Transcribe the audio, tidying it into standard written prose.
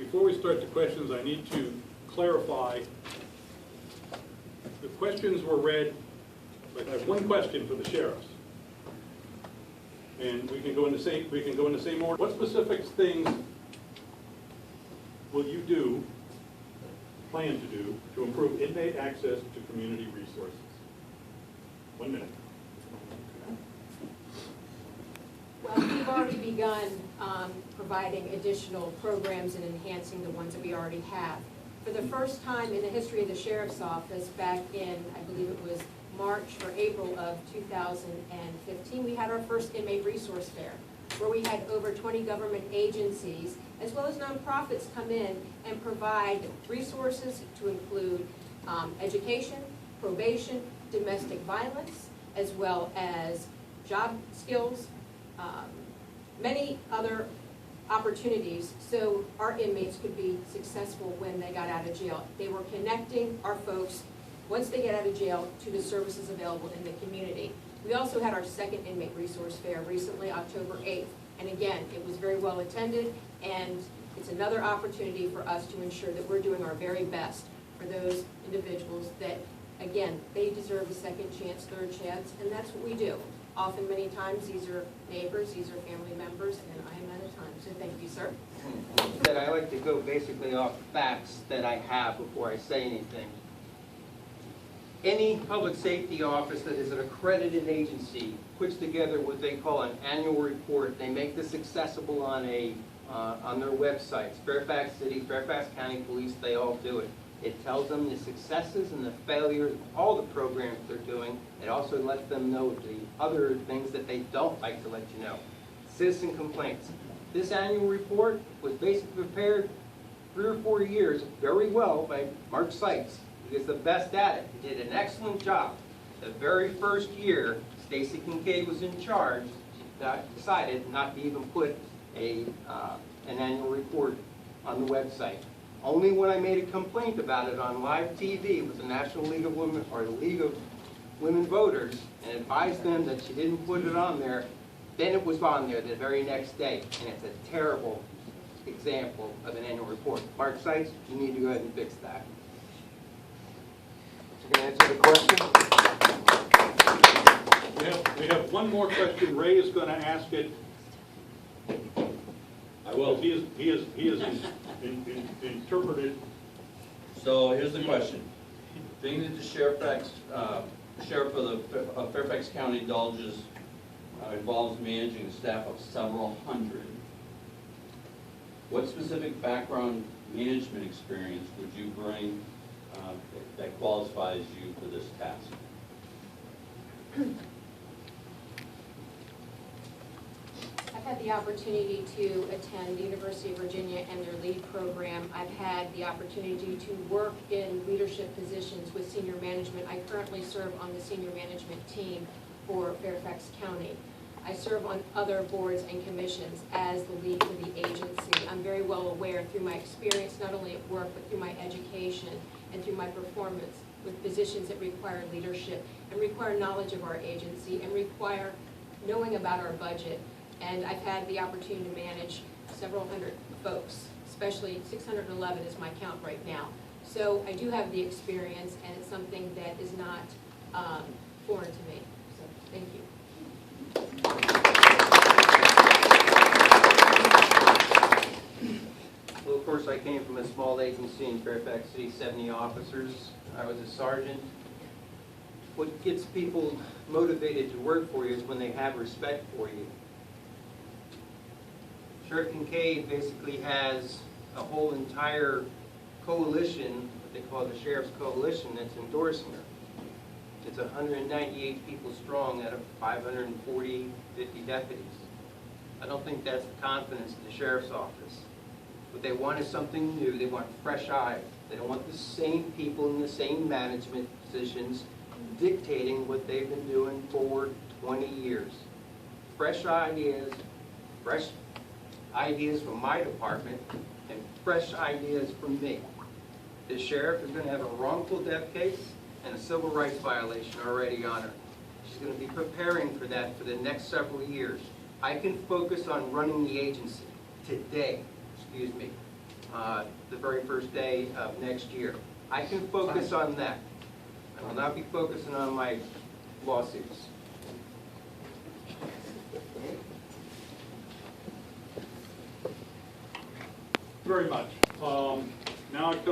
before we start the questions, I need to clarify. The questions were read, but I have one question for the sheriffs. And we can go in the same order. What specific things will you plan to do to improve inmate access to community resources? 1 minute. Well, we've already begun providing additional programs and enhancing the ones that we already have. For the first time in the history of the Sheriff's Office, back in, I believe it was March or April of 2015, we had our first inmate resource fair, where we had over 20 government agencies, as well as nonprofits, come in and provide resources to include education, probation, domestic violence, as well as job skills, many other opportunities so our inmates could be successful when they got out of jail. They were connecting our folks, once they get out of jail, to the services available in the community. We also had our second inmate resource fair recently, October 8th. And again, it was very well attended, and it's another opportunity for us to ensure that we're doing our very best for those individuals that, again, they deserve a second chance, third chance, and that's what we do. Often, many times, these are neighbors, these are family members, and I am out of time. So thank you, sir. That I like to go basically off facts that I have before I say anything. Any public safety office that is an accredited agency puts together what they call an annual report. They make this accessible on their websites. Fairfax City, Fairfax County Police, they all do it. It tells them the successes and the failures of all the programs they're doing. It also lets them know the other things that they don't like to let you know. Citizen complaints. This annual report was basically prepared 3 or 4 years very well by Mark Seitz. He is the best at it. He did an excellent job. The very first year Stacy Kincaid was in charge, she decided not to even put an annual report on the website. Only when I made a complaint about it on live TV with the National League of Women, or the League of Women Voters, and advised them that she didn't put it on there, then it was on there the very next day. And it's a terrible example of an annual report. Mark Seitz, you need to go ahead and fix that. You can answer the question. We have one more question. Ray is going to ask it. I will. He is interpreted. So here's the question. Being that the sheriff of Fairfax County indulges involves managing a staff of several hundred, what specific background management experience would you bring that qualifies you for this task? I've had the opportunity to attend the University of Virginia and their LEAD program. I've had the opportunity to work in leadership positions with senior management. I currently serve on the senior management team for Fairfax County. I serve on other boards and commissions as the lead for the agency. I'm very well aware through my experience, not only at work, but through my education and through my performance with positions that require leadership and require knowledge of our agency and require knowing about our budget. And I've had the opportunity to manage several hundred folks, especially 611 is my count right now. So I do have the experience, and it's something that is not foreign to me. So thank you. Well, of course, I came from a small agency in Fairfax City, 70 officers. I was a sergeant. What gets people motivated to work for you is when they have respect for you. Sheriff Kincaid basically has a whole entire coalition, what they call the Sheriff's Coalition, that's endorsing her. It's 198 people strong out of 550 deputies. I don't think that's the confidence of the Sheriff's Office. What they want is something new. They want fresh eyes. They don't want the same people in the same management positions dictating what they've been doing for 20 years. Fresh ideas from my department, and fresh ideas from me. The sheriff is going to have a wrongful death case and a civil rights violation already on her. She's going to be preparing for that for the next several years. I can focus on running the agency today, the very first day of next year. I can focus on that. I will not be focusing on my lawsuits. Very much. Now it comes